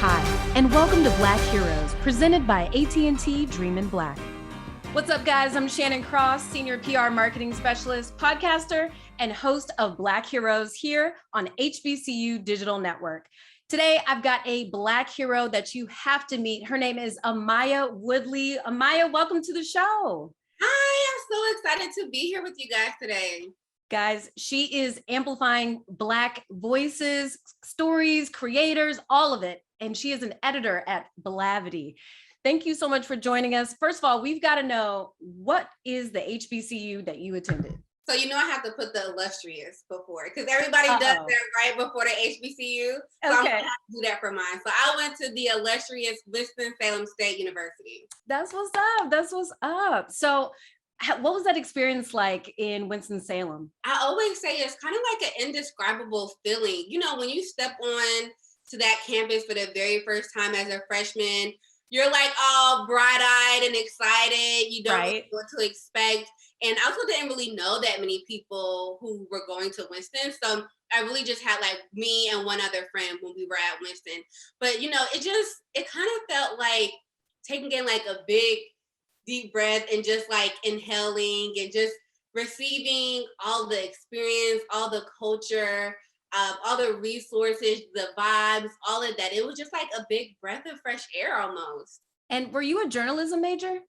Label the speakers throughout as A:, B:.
A: Hi, and welcome to Black Heroes, presented by AT&T Dream in Black. What's up, guys? I'm Shannon Cross, Senior PR Marketing Specialist, podcaster, and host of Black Heroes here on HBCU Digital Network. Today, I've got a Black hero that you have to meet. Her name is Amaya Woodley. Amaya, welcome to the show.
B: Hi, I'm so excited to be here with you guys today.
A: Guys, she is amplifying Black voices, stories, creators, all of it. And she is an editor at Blavity. Thank you so much for joining us. First of all, we've got to know, what is the HBCU that you attended?
B: So you know I have to put the illustrious before, because everybody does that right before the HBCU. So I'm gonna have to do that for mine. So I went to the illustrious Winston-Salem State University.
A: That's what's up. That's what's up. So what was that experience like in Winston-Salem?
B: I always say it's kind of like an indescribable feeling. You know, when you step on to that campus for the very first time as a freshman, you're like all bright-eyed and excited. You don't know what to expect. And I also didn't really know that many people who were going to Winston. So I really just had like me and one other friend when we were at Winston. But, you know, it kind of felt like taking in like a big, deep breath and just like inhaling and just receiving all the experience, all the culture, all the resources, the vibes, all of that. It was just like a big breath of fresh air almost.
A: And were you a journalism major?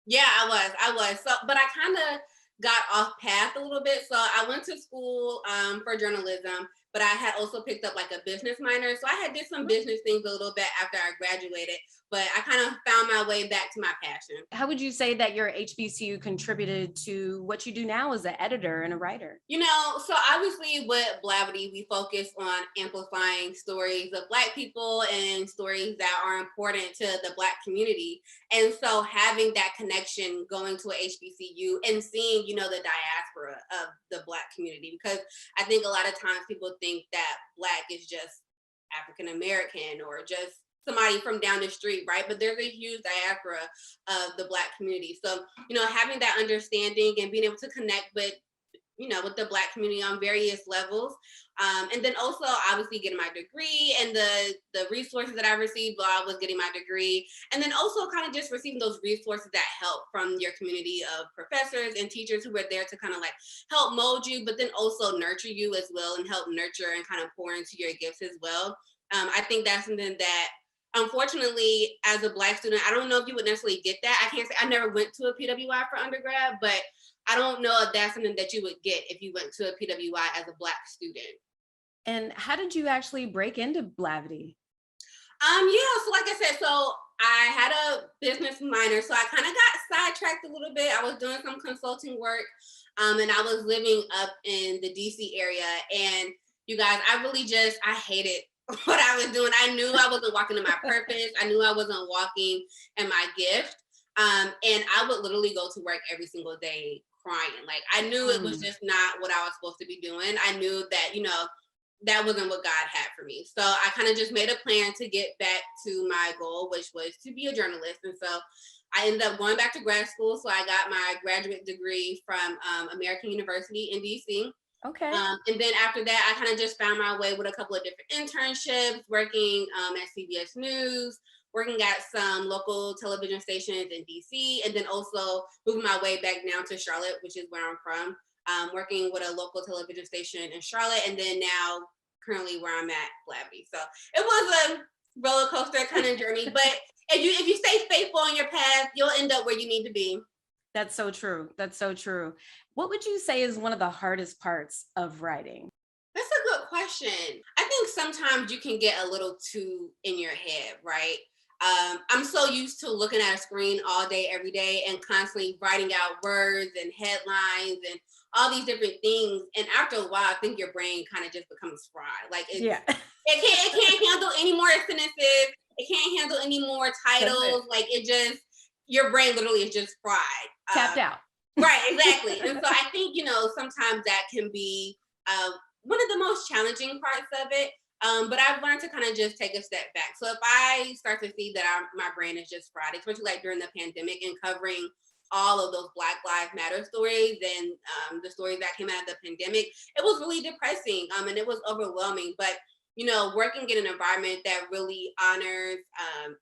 B: Yeah, I was. So, but I kind of got off path a little bit. So I went to school for journalism, but I had also picked up like a business minor. So I had did some business things a little bit after I graduated, but I kind of found my way back to my passion.
A: How would you say that your HBCU contributed to what you do now as an editor and a writer?
B: You know, so obviously with Blavity, we focus on amplifying stories of Black people and stories that are important to the Black community. And so having that connection going to a HBCU and seeing, you know, the diaspora of the Black community, because I think a lot of times people think that Black is just African American or just somebody from down the street, right? But there's a huge diaspora of the Black community. So, you know, having that understanding and being able to connect with, you know, with the Black community on various levels. And then also obviously getting my degree and the resources that I received while I was getting my degree. And then also kind of just receiving those resources that help from your community of professors and teachers who were there to kind of like help mold you, but then also nurture you as well and help nurture and kind of pour into your gifts as well. I think that's something that, unfortunately, as a Black student, I don't know if you would necessarily get that. I can't say I never went to a PWI for undergrad, but I don't know if that's something that you would get if you went to a PWI as a Black student.
A: And how did you actually break into Blavity?
B: So like I said, so I had a business minor, so I kind of got sidetracked a little bit. I was doing some consulting work, and I was living up in the DC area. And you guys, I hated what I was doing. I knew I wasn't walking in my purpose. I knew I wasn't walking in my gift. And I would literally go to work every single day crying. Like I knew it was just not what I was supposed to be doing. I knew that, you know, that wasn't what God had for me. So I kind of just made a plan to get back to my goal, which was to be a journalist. And so I ended up going back to grad school. So I got my graduate degree from American University in DC.
A: Okay.
B: And then after that, I kind of just found my way with a couple of different internships, working at CBS News, working at some local television stations in DC, and then also moving my way back now to Charlotte, which is where I'm from, working with a local television station in Charlotte, and then now currently where I'm at, Blavity. So it was a roller coaster kind of journey, but if you stay faithful on your path, you'll end up where you need to be.
A: That's so true. That's so true. What would you say is one of the hardest parts of writing?
B: That's a good question. I think sometimes you can get a little too in your head, right? I'm so used to looking at a screen all day, every day, and constantly writing out words and headlines and all these different things. And after a while, I think your brain kind of just becomes fried. Like it can't handle any more sentences. It can't handle any more titles. Like your brain literally is just fried.
A: Tapped out.
B: Right, exactly. And so I think, you know, sometimes that can be one of the most challenging parts of it. But I've learned to kind of just take a step back. So if I start to see that my brain is just fried, especially like during the pandemic and covering all of those Black Lives Matter stories and the stories that came out of the pandemic, it was really depressing and it was overwhelming. But working in an environment that really honors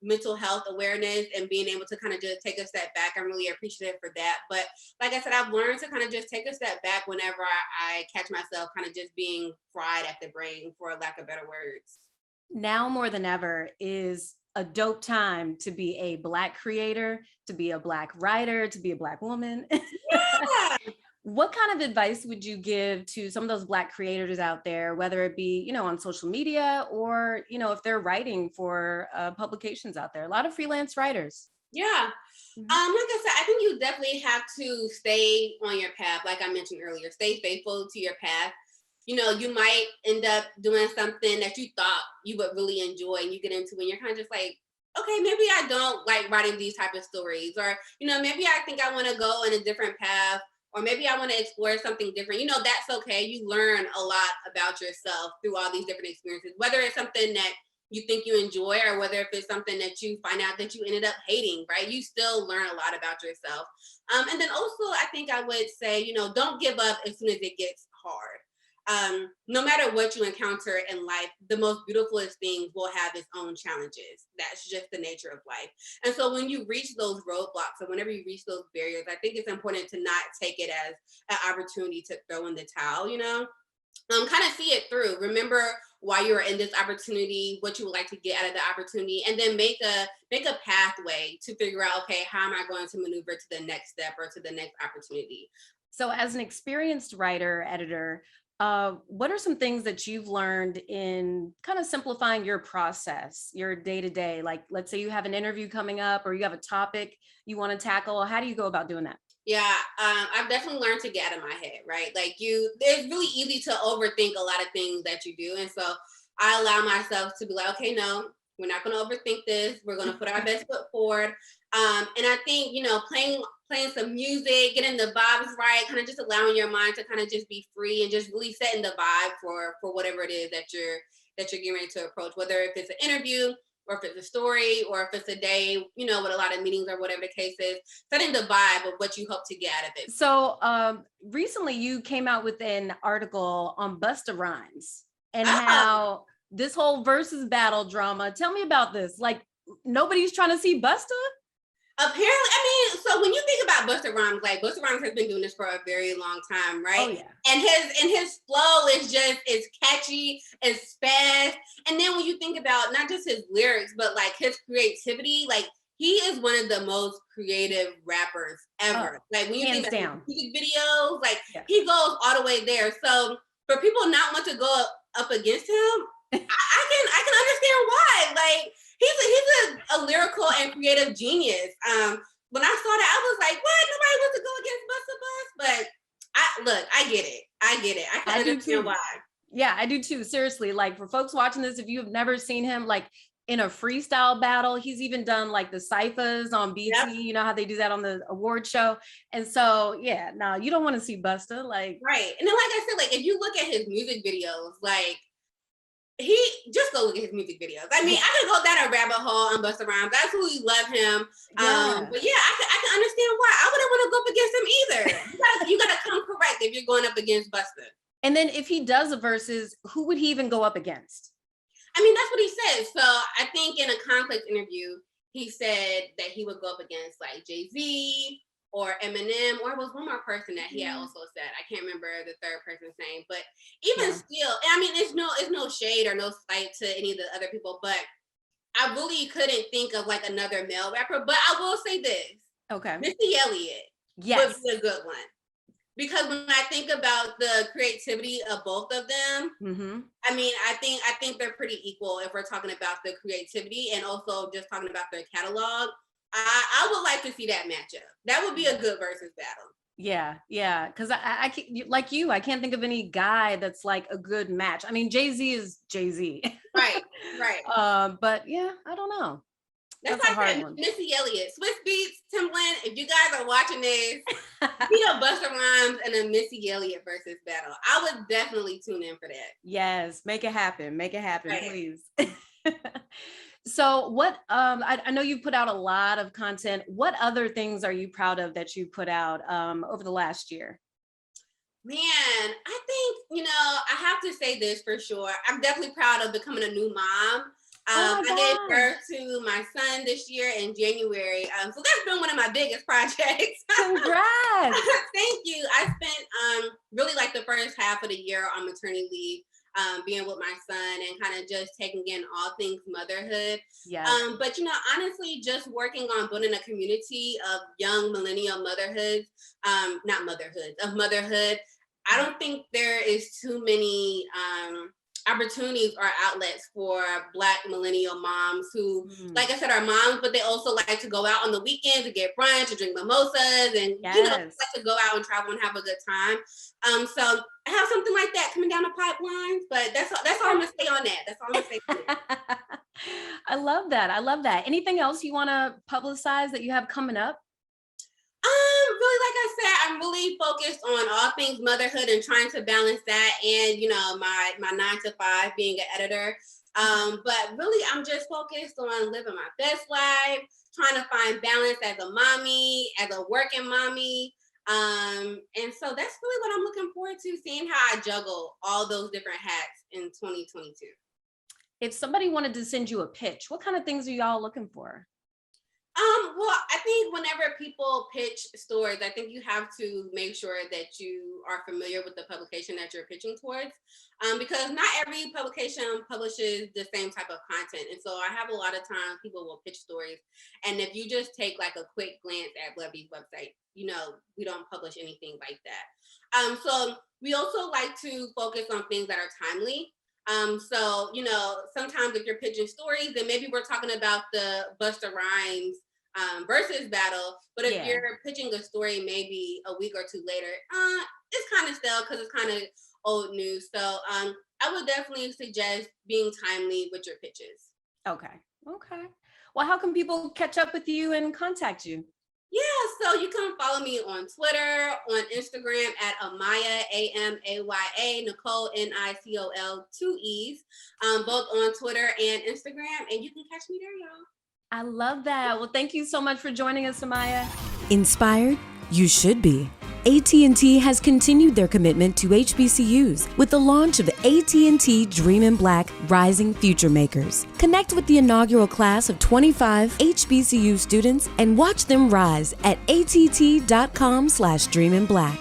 B: mental health awareness and being able to kind of just take a step back. I'm really appreciative for that. But like I said, I've learned to kind of just take a step back whenever I catch myself kind of just being fried at the brain, for lack of better words.
A: Now more than ever is a dope time to be a Black creator, to be a Black writer, to be a Black woman.
B: Yeah.
A: What kind of advice would you give to some of those Black creators out there, whether it be, on social media or, if they're writing for publications out there, a lot of freelance writers?
B: Yeah.
A: Mhm.
B: Like I said, I think you definitely have to stay on your path. Like I mentioned earlier, stay faithful to your path. You might end up doing something that you thought you would really enjoy and you get into and you're kind of just like, okay, maybe I don't like writing these type of stories. Or, maybe I think I want to go in a different path, or maybe I want to explore something different. That's okay. You learn a lot about yourself through all these different experiences, whether it's something that you think you enjoy or whether if it's something that you find out that you ended up hating, right? You still learn a lot about yourself. And then also, I think I would say, don't give up as soon as it gets hard. No matter what you encounter in life, the most beautifulest things will have its own challenges. That's just the nature of life. And so when you reach those roadblocks or whenever you reach those barriers, I think it's important to not take it as an opportunity to throw in the towel, kind of see it through. Remember why you are in this opportunity, what you would like to get out of the opportunity, and then make a pathway to figure out, okay, how am I going to maneuver to the next step or to the next opportunity?
A: So as an experienced writer, editor, what are some things that you've learned in kind of simplifying your process, your day to day? Like, let's say you have an interview coming up or you have a topic you want to tackle. How do you go about doing that?
B: Yeah, I've definitely learned to get out of my head, right? Like it's really easy to overthink a lot of things that you do. And so I allow myself to be like, okay, no, we're not going to overthink this. We're going to put our best foot forward. And I think, playing some music, getting the vibes right, kind of just allowing your mind to kind of just be free and just really setting the vibe for whatever it is that you're getting ready to approach, whether if it's an interview, or if it's a story, or if it's a day, with a lot of meetings or whatever the case is, setting the vibe of what you hope to get out of it.
A: So recently you came out with an article on Busta Rhymes and how this whole versus battle drama. Tell me about this. Like, nobody's trying to see Busta?
B: Apparently, I mean, so when you think about Busta Rhymes, like Busta Rhymes has been doing this for a very long time, right?
A: Oh, yeah.
B: And his flow is catchy, it's fast. And then when you think about not just his lyrics, but like his creativity, like he is one of the most creative rappers ever. Like when you think about music videos, like he goes all the way there. So for people not want to go up against him, I can understand why. Like he's a lyrical and creative genius. When I saw that, I was like, what? Nobody wants to go against Busta Bus? But I get it. I can understand why.
A: Yeah, I do too. Seriously, like for folks watching this, if you have never seen him like in a freestyle battle, he's even done like the cyphers on BT. Yep. You know how they do that on the award show. And so, yeah, no, you don't want to see Busta. Like,
B: right. And then, like I said, like if you look at his music videos, like he just go look at his music videos. I mean, I could go down a rabbit hole on Busta Rhymes. I absolutely love him. But yeah, I can understand why. I wouldn't want to go up against him either. You gotta come correct if you're going up against Busta.
A: And then if he does a versus, who would he even go up against?
B: I mean, that's what he says. So I think in a Complex interview, he said that he would go up against like Jay-Z or Eminem, or it was one more person that he had also said. I can't remember the third person's name, but even still, I mean, it's no shade or no slight to any of the other people, but I really couldn't think of like another male rapper. But I will say this.
A: Okay.
B: Missy Elliot would be a good one. Because when I think about the creativity of both of them, I mean, I think they're pretty equal if we're talking about the creativity and also just talking about their catalog. I would like to see that matchup. That would be a good versus battle.
A: Yeah. Because I can't, like you, I can't think of any guy that's like a good match. I mean, Jay-Z is Jay-Z.
B: Right.
A: But yeah, I don't know.
B: That's a hard one. Missy Elliot, Swiss Beats, Timbaland. If you guys are watching this, be a Busta Rhymes and a Missy Elliot versus battle. I would definitely tune in for that.
A: Yes, make it happen, right. Please. So what, I know you've put out a lot of content. What other things are you proud of that you put out over the last year?
B: Man, I think, I have to say this for sure. I'm definitely proud of becoming a new mom.
A: Oh my
B: I gave
A: gosh.
B: birth to my son this year in January. So that's been one of my biggest projects.
A: Congrats.
B: Thank you. I spent really like the first half of the year on maternity leave, being with my son and kind of just taking in all things motherhood.
A: Yes.
B: But honestly, just working on building a community of young millennial motherhoods, not motherhoods, of motherhood. I don't think there is too many opportunities or outlets for Black millennial moms who, like I said, are moms, but they also like to go out on the weekends to get brunch and drink mimosas and,
A: Yes.
B: like to go out and travel and have a good time. So I have something like that coming down the pipelines, but that's all I'm gonna say on that. That's all I'm gonna say on that.
A: I love that. I love that. Anything else you want to publicize that you have coming up?
B: Really, like I said, I'm really focused on all things motherhood and trying to balance that and, my 9 to 5 being an editor. But really, I'm just focused on living my best life, trying to find balance as a mommy, as a working mommy. And so that's really what I'm looking forward to, seeing how I juggle all those different hats in 2022.
A: If somebody wanted to send you a pitch, what kind of things are y'all looking for?
B: Well, I think whenever people pitch stories, I think you have to make sure that you are familiar with the publication that you're pitching towards, because not every publication publishes the same type of content. And so I have a lot of times people will pitch stories, and if you just take like a quick glance at Blavity's website, we don't publish anything like that. So we also like to focus on things that are timely. So, sometimes if you're pitching stories, then maybe we're talking about the Busta Rhymes versus battle. But if you're pitching a story maybe a week or two later, it's kind of stale because it's kind of old news. So I would definitely suggest being timely with your pitches.
A: Okay. Well, how can people catch up with you and contact you?
B: Yeah, so you can follow me on Twitter, on Instagram at Amaya, Amaya, Nicole, Nicol, 2 E's, both on Twitter and Instagram. And you can catch me there, y'all.
A: I love that. Well, thank you so much for joining us, Amaya.
C: Inspired? You should be. AT&T has continued their commitment to HBCUs with the launch of AT&T Dream in Black Rising Future Makers. Connect with the inaugural class of 25 HBCU students and watch them rise at att.com/dreaminblack.